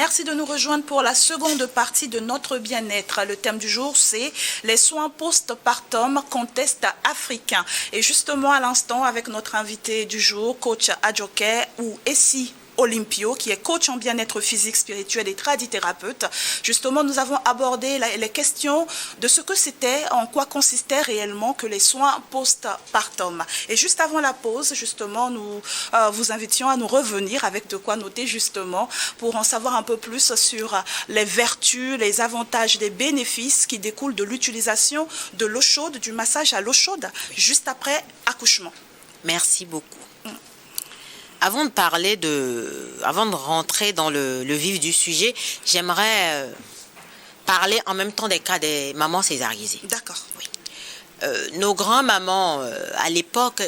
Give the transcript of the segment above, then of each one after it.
Merci de nous rejoindre pour la seconde partie de notre bien-être. Le thème du jour, c'est les soins post-partum, contexte africain. Et justement, à l'instant, avec notre invité du jour, coach Adjoke ou Essie Olympio, qui est coach en bien-être physique, spirituel et tradithérapeute. Justement, nous avons abordé les questions de ce que c'était, en quoi consistaient réellement que les soins post-partum. Et juste avant la pause, justement, nous vous invitions à nous revenir avec de quoi noter, justement, pour en savoir un peu plus sur les vertus, les avantages, les bénéfices qui découlent de l'utilisation de l'eau chaude, du massage à l'eau chaude, juste après accouchement. Merci beaucoup. Avant de rentrer dans le vif du sujet, j'aimerais parler en même temps des cas des mamans césarisées. D'accord. Oui. Nos grands-mamans, à l'époque,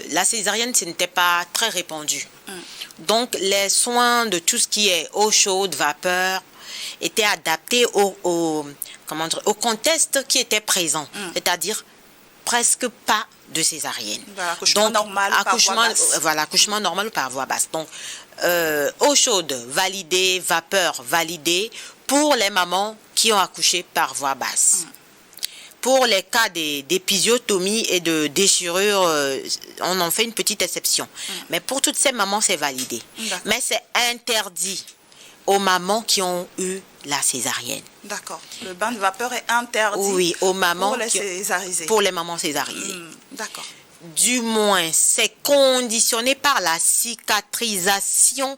la césarienne, ce n'était pas très répandu. Donc, les soins de tout ce qui est eau chaude, vapeur, étaient adaptés au contexte qui était présent. C'est-à-dire presque pas de césarienne. Accouchement normal par voie basse. Voilà, accouchement normal par voie basse. Donc, eau chaude validée, vapeur validée pour les mamans qui ont accouché par voie basse. Pour les cas d'épisiotomie et de déchirure, on en fait une petite exception. Mais pour toutes ces mamans, c'est validé. Mais c'est interdit aux mamans qui ont eu la césarienne. D'accord. Le bain de vapeur est interdit, oui, aux mamans pour les césarisées. Pour les mamans césarisées. D'accord. Du moins, c'est conditionné par la cicatrisation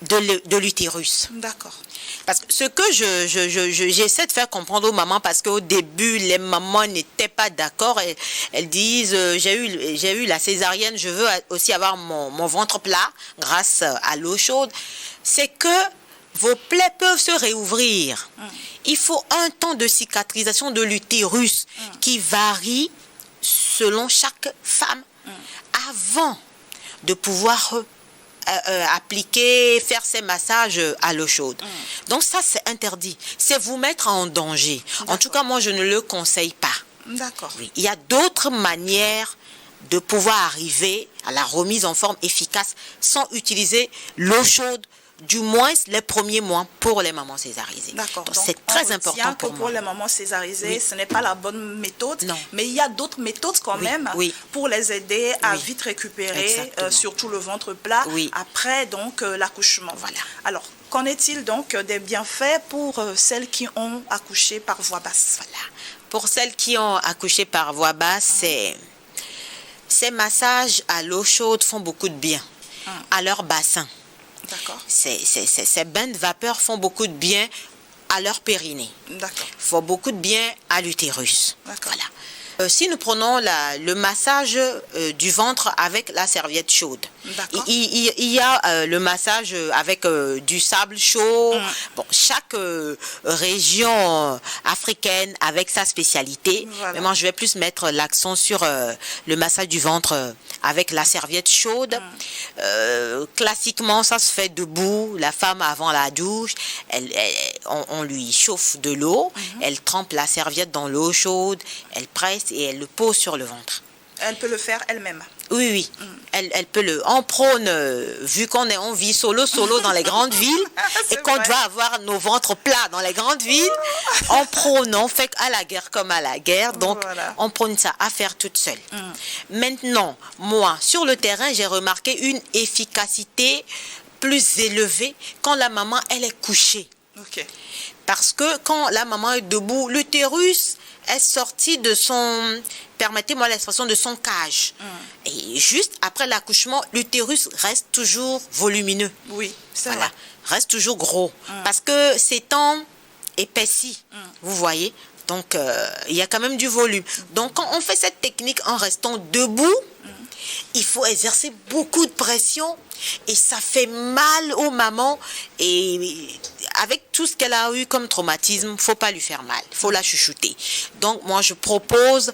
de l'utérus. D'accord. Parce que ce que j'essaie de faire comprendre aux mamans, parce qu'au début, les mamans n'étaient pas d'accord. Elles disent, j'ai eu la césarienne, je veux aussi avoir mon ventre plat grâce à l'eau chaude. C'est que vos plaies peuvent se réouvrir. Il faut un temps de cicatrisation de l'utérus qui varie selon chaque femme avant de pouvoir appliquer, faire ces massages à l'eau chaude. Donc ça, c'est interdit. C'est vous mettre en danger. En tout cas, moi, je ne le conseille pas. D'accord. Oui. Il y a d'autres manières de pouvoir arriver à la remise en forme efficace sans utiliser l'eau chaude, du moins les premiers mois pour les mamans césarisées. D'accord. C'est très important pour moi. Pour les mamans césarisées, ce n'est pas la bonne méthode, non. Mais il y a d'autres méthodes quand même pour les aider à vite récupérer, surtout le ventre plat, après donc l'accouchement. Voilà. Alors, qu'en est-il donc des bienfaits pour celles qui ont accouché par voie basse? Voilà. Pour celles qui ont accouché par voie basse, ces massages à l'eau chaude font beaucoup de bien à leur bassin. D'accord. Ces bains de vapeur font beaucoup de bien à leur périnée. D'accord. Font beaucoup de bien à l'utérus. D'accord. Voilà. Si nous prenons le massage du ventre avec la serviette chaude, il y a le massage avec du sable chaud. Bon, chaque région africaine avec sa spécialité. Voilà. Mais moi, je vais plus mettre l'accent sur le massage du ventre avec la serviette chaude. Classiquement, ça se fait debout. La femme, avant la douche, on lui chauffe de l'eau. Elle trempe la serviette dans l'eau chaude. Elle presse et elle le pose sur le ventre. Elle peut le faire elle-même. Oui. Elle peut en prône, vu on vit solo dans les grandes villes et qu'on doit avoir nos ventres plats dans les grandes villes, en prônant, fait à la guerre comme à la guerre, donc on prône ça à faire toute seule. Maintenant, moi, sur le terrain, j'ai remarqué une efficacité plus élevée quand la maman, elle est couchée. Parce que quand la maman est debout, l'utérus est sorti de son, permettez-moi l'expression, de son cage. Et juste après l'accouchement, l'utérus reste toujours volumineux. Oui, c'est vrai. Reste toujours gros. Parce que s'étend épaissi, vous voyez. Donc, il y a quand même du volume. Donc, quand on fait cette technique en restant debout, il faut exercer beaucoup de pression et ça fait mal aux mamans. Et avec tout ce qu'elle a eu comme traumatisme, il ne faut pas lui faire mal, il faut la chouchouter. Donc moi je propose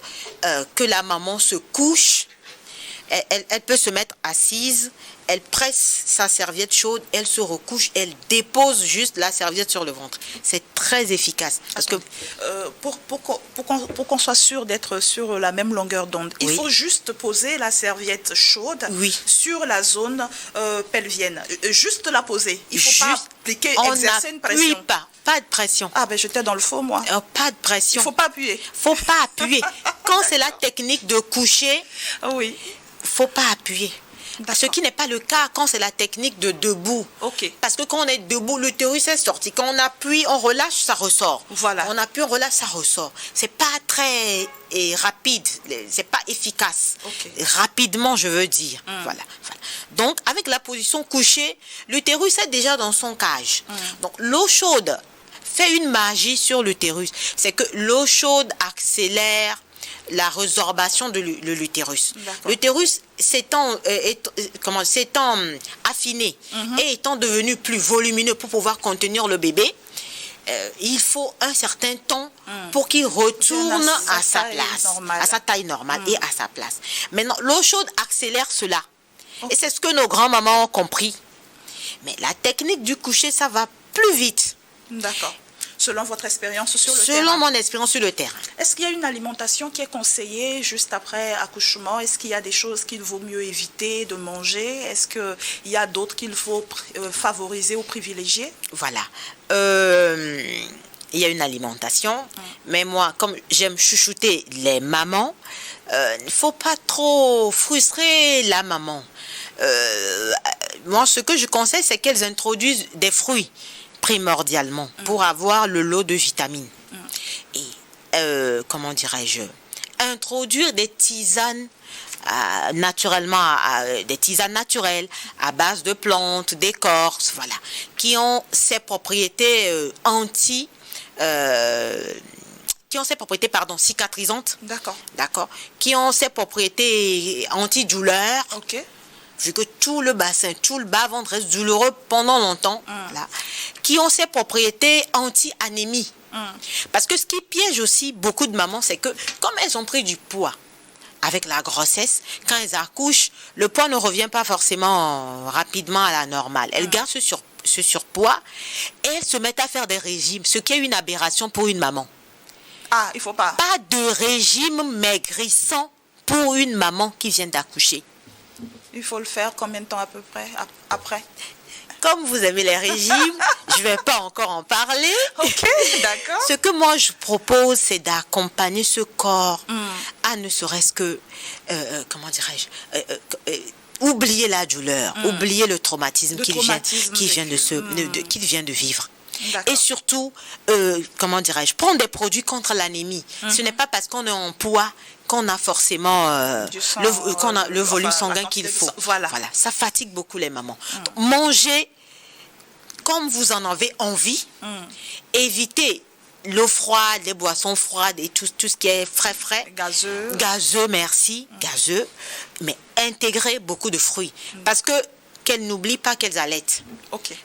que la maman se couche Elle peut se mettre assise, elle presse sa serviette chaude, elle se recouche, elle dépose juste la serviette sur le ventre. C'est très efficace. Parce que pour qu'on soit sûr d'être sur la même longueur d'onde, il faut juste poser la serviette chaude sur la zone pelvienne. Juste la poser. Il ne faut pas appliquer, exercer une pression. Pas de pression. Ah ben j'étais dans le faux, moi. Pas de pression. Il ne faut pas appuyer. Faut pas appuyer. Quand c'est la technique de coucher, oui, faut pas appuyer. Ce qui n'est pas le cas quand c'est la technique de debout. Parce que quand on est debout, l'utérus est sorti. Quand on appuie, on relâche, ça ressort. Voilà. On appuie, on relâche, ça ressort. C'est pas très rapide. C'est pas efficace. Rapidement, je veux dire. Voilà. Donc, avec la position couchée, l'utérus est déjà dans son cage. Donc, l'eau chaude fait une magie sur l'utérus. C'est que l'eau chaude accélère la résorbation de l'utérus. L'utérus s'étant affiné et étant devenu plus volumineux pour pouvoir contenir le bébé, il faut un certain temps pour qu'il retourne à sa place, à sa taille normale et à sa place. Maintenant, l'eau chaude accélère cela. Et c'est ce que nos grands-mamans ont compris. Mais la technique du coucher, ça va plus vite. D'accord. Selon votre expérience sur le terrain. Selon mon expérience sur le terrain. Est-ce qu'il y a une alimentation qui est conseillée juste après accouchement? Est-ce qu'il y a des choses qu'il vaut mieux éviter de manger? Est-ce qu'il y a d'autres qu'il faut favoriser ou privilégier? Voilà. Il y a une alimentation, mais moi, comme j'aime chouchouter les mamans, il ne faut pas trop frustrer la maman. Moi, ce que je conseille, c'est qu'elles introduisent des fruits primordialement pour avoir le lot de vitamines. Et, comment dirais-je, introduire des tisanes naturellement, des tisanes naturelles à base de plantes, d'écorces, voilà, qui ont ces propriétés cicatrisantes. D'accord. Qui ont ces propriétés antidouleurs. Vu que tout le bassin, tout le bas-ventre reste douloureux pendant longtemps, là, qui ont ces propriétés anti-anémie. Parce que ce qui piège aussi beaucoup de mamans, c'est que comme elles ont pris du poids avec la grossesse, quand elles accouchent, le poids ne revient pas forcément rapidement à la normale. Elles gardent ce surpoids et elles se mettent à faire des régimes, ce qui est une aberration pour une maman. Ah, il faut pas. Pas de régime maigrissant pour une maman qui vient d'accoucher. Il faut le faire combien de temps à peu près après? Comme vous aimez les régimes, je ne vais pas encore en parler. D'accord. Ce que moi je propose, c'est d'accompagner ce corps à ne serait-ce que, comment dirais-je, oublier la douleur, oublier le traumatisme qu'il vient de vivre. Et surtout, comment dirais-je, prendre des produits contre l'anémie. Ce n'est pas parce qu'on est en poids qu'on a forcément le volume sanguin qu'il faut. Voilà. Ça fatigue beaucoup les mamans. Donc, mangez comme vous en avez envie. Évitez l'eau froide, les boissons froides et tout ce qui est frais. Gazeux, merci. Gazeux. Mais intégrez beaucoup de fruits. Parce que qu'elles n'oublient pas qu'elles allaitent.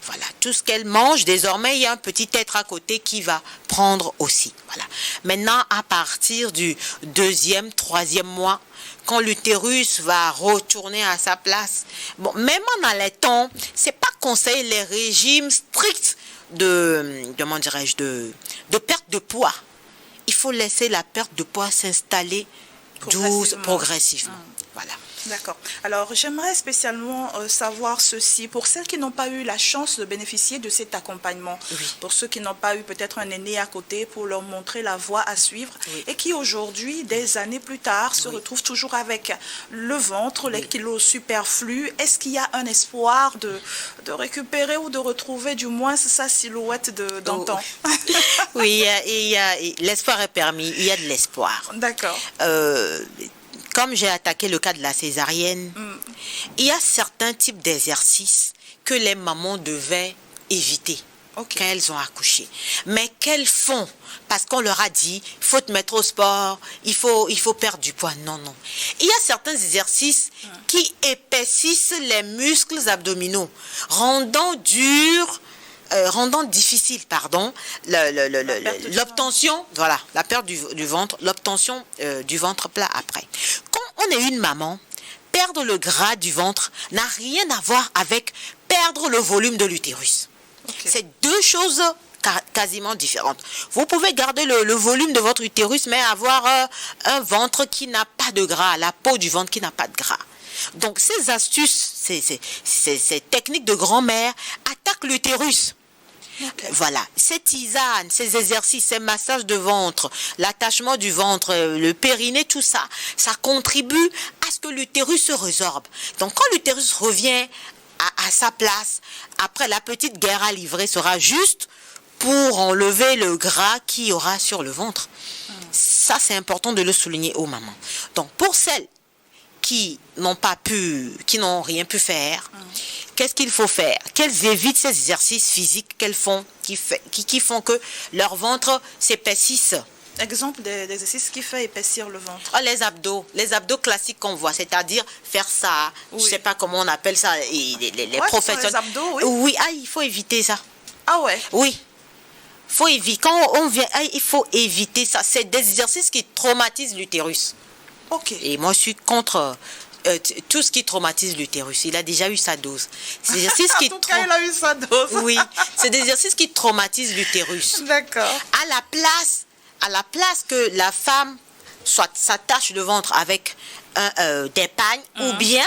Voilà, tout ce qu'elles mangent, désormais, il y a un petit être à côté qui va prendre aussi. Voilà. Maintenant, à partir du 2e, 3e mois, quand l'utérus va retourner à sa place, bon, même en allaitant, c'est pas conseillé les régimes stricts de perte de poids. Il faut laisser la perte de poids s'installer progressivement. Voilà. D'accord. Alors, j'aimerais spécialement savoir ceci. Pour celles qui n'ont pas eu la chance de bénéficier de cet accompagnement, pour ceux qui n'ont pas eu peut-être un aîné à côté pour leur montrer la voie à suivre, et qui aujourd'hui, des années plus tard, se retrouvent toujours avec le ventre, les kilos superflus, est-ce qu'il y a un espoir de récupérer ou de retrouver du moins sa silhouette d'antan? Oui, l'espoir est permis. Il y a de l'espoir. D'accord. Comme j'ai attaqué le cas de la césarienne, il y a certains types d'exercices que les mamans devaient éviter quand elles ont accouché. Mais qu'elles font? Parce qu'on leur a dit, il faut te mettre au sport, il faut perdre du poids. Non. Il y a certains exercices qui épaississent les muscles abdominaux, rendant difficile, l'obtention, la perte du ventre, l'obtention du ventre plat après. Quand on est une maman, perdre le gras du ventre n'a rien à voir avec perdre le volume de l'utérus. Okay. C'est deux choses quasiment différentes. Vous pouvez garder le volume de votre utérus, mais avoir un ventre qui n'a pas de gras, la peau du ventre qui n'a pas de gras. Donc ces astuces, ces techniques de grand-mère attaquent l'utérus. Okay. Voilà, ces tisanes, ces exercices, ces massages de ventre, l'attachement du ventre, le périnée, tout ça, ça contribue à ce que l'utérus se résorbe. Donc quand l'utérus revient à sa place, après la petite guerre à livrer sera juste pour enlever le gras qu'il y aura sur le ventre. Ça, c'est important de le souligner aux mamans. Donc pour celles qui n'ont rien pu faire, qu'est-ce qu'il faut faire? Qu'elles évitent ces exercices physiques qu'elles font, qui font que leur ventre s'épaississe. Exemple d'exercice qui fait épaissir le ventre. Oh, les abdos classiques qu'on voit, c'est-à-dire faire ça, oui. Je ne sais pas comment on appelle ça, les professionnels. Les abdos, oui. Oui, il faut éviter ça. Ah ouais? Oui. Faut éviter. Quand on vient, il faut éviter ça. C'est des exercices qui traumatisent l'utérus. Ok. Et moi, je suis contre tout ce qui traumatise l'utérus. Il a déjà eu sa dose. C'est des exercices en tout cas, il a eu sa dose. Oui, c'est des exercices qui traumatisent l'utérus. D'accord. À la place que la femme s'attache le ventre avec des pagnes, ou bien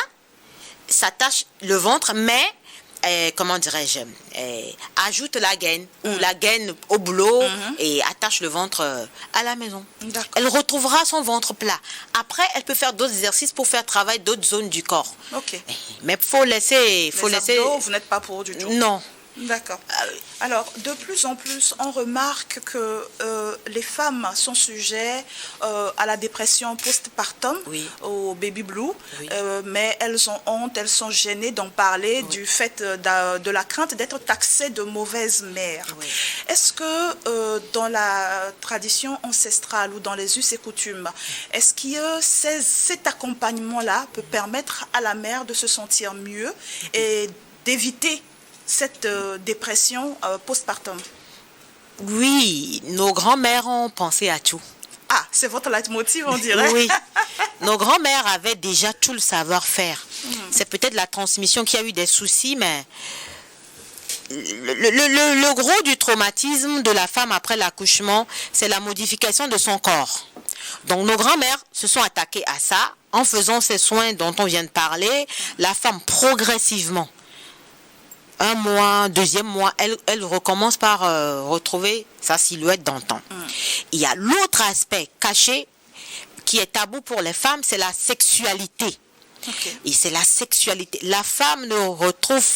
s'attache le ventre, mais ajoute la gaine ou la gaine au boulot et attache le ventre à la maison. Elle retrouvera son ventre plat. Après, elle peut faire d'autres exercices pour faire travailler d'autres zones du corps. Ok. Mais faut laisser. Abdos, vous n'êtes pas pour du tout. Non. D'accord. Alors, de plus en plus, on remarque que les femmes sont sujettes à la dépression postpartum, au baby blue, mais elles ont honte, elles sont gênées d'en parler du fait de la crainte d'être taxées de mauvaises mères. Est-ce que dans la tradition ancestrale ou dans les us et coutumes, est-ce que cet accompagnement-là peut permettre à la mère de se sentir mieux et d'éviter cette dépression postpartum? Oui, nos grands-mères ont pensé à tout. Ah, c'est votre leitmotiv, on dirait. Oui, nos grands-mères avaient déjà tout le savoir-faire. C'est peut-être la transmission qui a eu des soucis, mais le gros du traumatisme de la femme après l'accouchement, c'est la modification de son corps. Donc nos grands-mères se sont attaquées à ça en faisant ces soins dont on vient de parler. La femme progressivement, un mois, deuxième mois, elle recommence par retrouver sa silhouette d'antan. Il y a l'autre aspect caché qui est tabou pour les femmes, c'est la sexualité. Et c'est la sexualité. La femme ne retrouve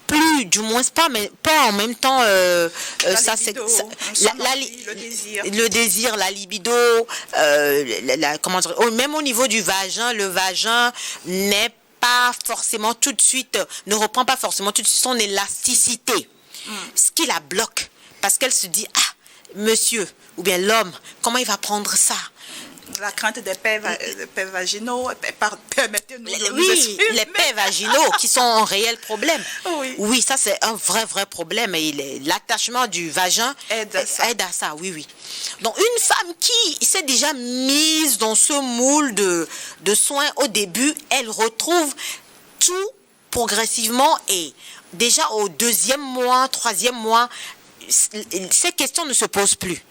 plus, du moins pas en même temps le désir, la libido, même au niveau du vagin, le vagin n'est pas forcément tout de suite, ne reprend pas forcément tout de suite son élasticité. Ce qui la bloque, parce qu'elle se dit, monsieur, ou bien l'homme, comment il va prendre ça? La crainte des paix vaginaux, permettez-nous de nous exprimer. Les paix vaginaux qui sont un réel problème. Oui, ça c'est un vrai problème et l'attachement du vagin aide à ça. Oui. Donc une femme qui s'est déjà mise dans ce moule de soins au début, elle retrouve tout progressivement et déjà au deuxième mois, troisième mois, ces questions ne se posent plus.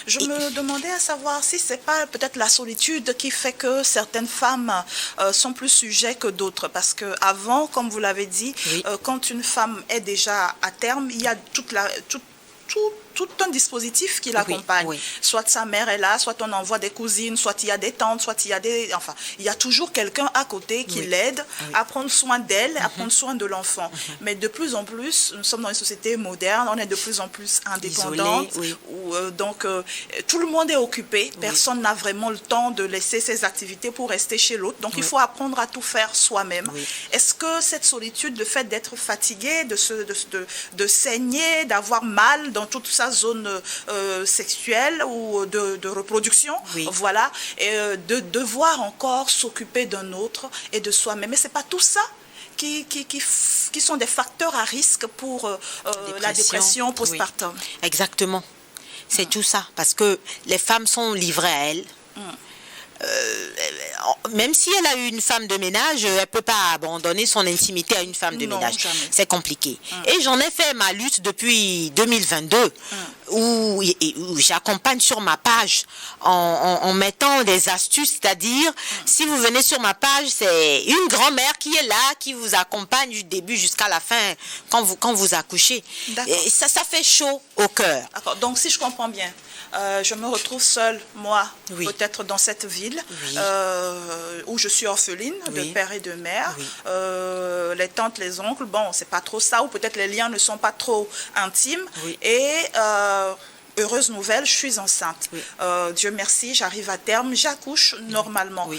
Je me demandais à savoir si c'est pas peut-être la solitude qui fait que certaines femmes sont plus sujettes que d'autres. Parce que avant, comme vous l'avez dit, quand une femme est déjà à terme, il y a tout un dispositif qui l'accompagne. Soit sa mère est là, soit on envoie des cousines, soit il y a des tantes, soit il y a il y a toujours quelqu'un à côté qui l'aide à prendre soin d'elle, à prendre soin de l'enfant. Mais de plus en plus, nous sommes dans une société moderne, on est de plus en plus indépendante. Donc, tout le monde est occupé. Personne n'a vraiment le temps de laisser ses activités pour rester chez l'autre. Donc, il faut apprendre à tout faire soi-même. Est-ce que cette solitude, le fait d'être fatigué, de saigner, d'avoir mal dans toute sa zone sexuelle ou de reproduction, voilà, et de devoir encore s'occuper d'un autre et de soi-même. Mais c'est pas tout ça qui sont des facteurs à risque pour la dépression postpartum. Exactement. C'est tout ça, parce que les femmes sont livrées à elles. même si elle a eu une femme de ménage, elle ne peut pas abandonner son intimité à une femme de ménage. C'est compliqué. Et j'en ai fait ma lutte depuis 2022, où j'accompagne sur ma page en mettant des astuces, c'est-à-dire, si vous venez sur ma page, c'est une grand-mère qui est là, qui vous accompagne du début jusqu'à la fin, quand vous accouchez. Et ça fait chaud au cœur. D'accord. Donc, si je comprends bien, je me retrouve seule, moi, peut-être dans cette ville, où je suis orpheline de père et de mère. Les tantes, les oncles, bon, c'est pas trop ça, ou peut-être les liens ne sont pas trop intimes. Et heureuse nouvelle, je suis enceinte. Dieu merci, j'arrive à terme, j'accouche normalement.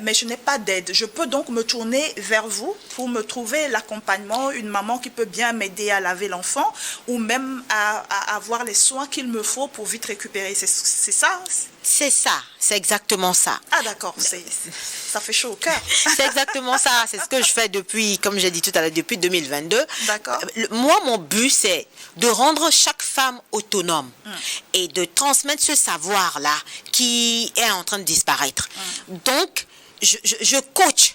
Mais je n'ai pas d'aide. Je peux donc me tourner vers vous pour me trouver l'accompagnement, une maman qui peut bien m'aider à laver l'enfant ou même à avoir les soins qu'il me faut pour vite récupérer. C'est ça? C'est ça, c'est exactement ça. Ah d'accord, ça fait chaud au cœur. C'est exactement ça, c'est ce que je fais depuis, comme j'ai dit tout à l'heure, depuis 2022. D'accord. Moi, mon but, c'est de rendre chaque femme autonome et de transmettre ce savoir-là qui est en train de disparaître. Donc, je coach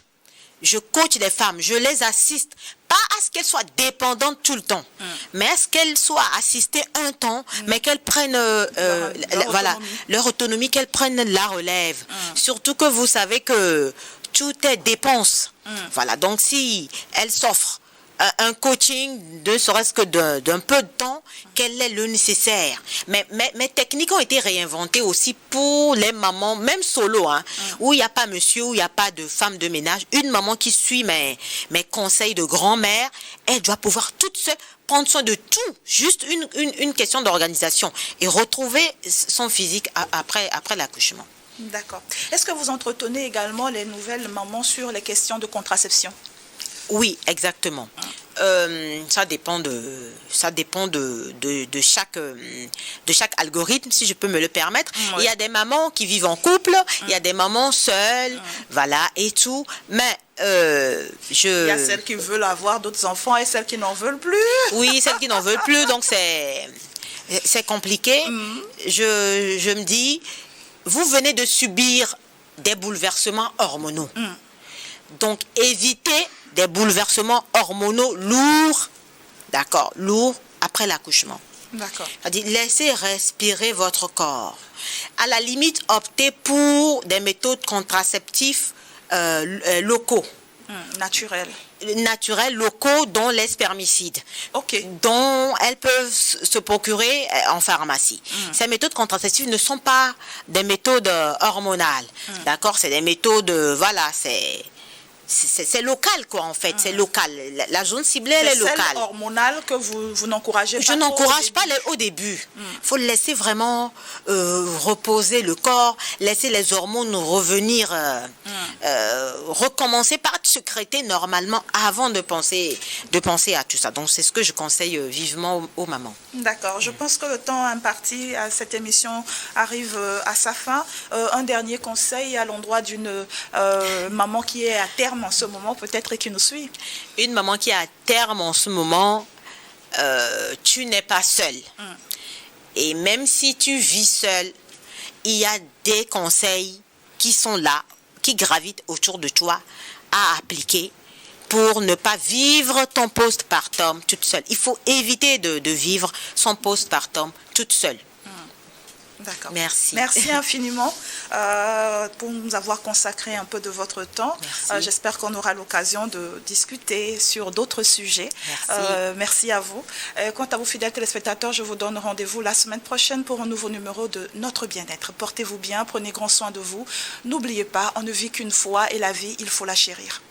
les femmes, je les assiste, pas à ce qu'elles soient dépendantes tout le temps, mais à ce qu'elles soient assistées un temps, mais qu'elles prennent leur autonomie, qu'elles prennent la relève. Surtout que vous savez que tout est dépense. Voilà, donc si elles s'offrent un coaching, ne serait-ce que d'un peu de temps, quel est le nécessaire. Mais mes techniques ont été réinventées aussi pour les mamans, même solo, où il n'y a pas monsieur, où il n'y a pas de femme de ménage. Une maman qui suit mes conseils de grand-mère, elle doit pouvoir toute seule prendre soin de tout, juste une question d'organisation et retrouver son physique après l'accouchement. D'accord. Est-ce que vous entretenez également les nouvelles mamans sur les questions de contraception? Oui, exactement. Ça dépend de chaque algorithme, si je peux me le permettre. Il y a des mamans qui vivent en couple, il y a des mamans seules, voilà, et tout. Mais il y a celles qui veulent avoir d'autres enfants et celles qui n'en veulent plus. Oui, celles qui n'en veulent plus, donc c'est compliqué. Je me dis, vous venez de subir des bouleversements hormonaux. Donc, évitez des bouleversements hormonaux lourds, d'accord, lourds après l'accouchement. D'accord. C'est-à-dire, laissez respirer votre corps. À la limite, optez pour des méthodes contraceptives locaux. Naturels, locaux, dont les spermicides, dont elles peuvent se procurer en pharmacie. Ces méthodes contraceptives ne sont pas des méthodes hormonales, d'accord, c'est des méthodes, voilà, c'est local, quoi, en fait. C'est local. La zone ciblée, elle est locale. C'est celle hormonale que vous n'encouragez pas? Je n'encourage pas au début. Il faut laisser vraiment reposer le corps, laisser les hormones revenir, recommencer par sécréter normalement avant de penser à tout ça. Donc, c'est ce que je conseille vivement aux mamans. D'accord. Je pense que le temps imparti à cette émission arrive à sa fin. Un dernier conseil à l'endroit d'une maman qui est à terme en ce moment, peut-être, et qui nous suit. Une maman qui est à terme en ce moment, tu n'es pas seule. Et même si tu vis seule, il y a des conseils qui sont là, qui gravitent autour de toi à appliquer pour ne pas vivre ton postpartum toute seule. Il faut éviter de vivre son postpartum toute seule. D'accord. Merci. Merci infiniment pour nous avoir consacré un peu de votre temps. J'espère qu'on aura l'occasion de discuter sur d'autres sujets. Merci à vous. Quant à vous, fidèles téléspectateurs, je vous donne rendez-vous la semaine prochaine pour un nouveau numéro de Notre Bien-être. Portez-vous bien, prenez grand soin de vous. N'oubliez pas, on ne vit qu'une fois et la vie, il faut la chérir.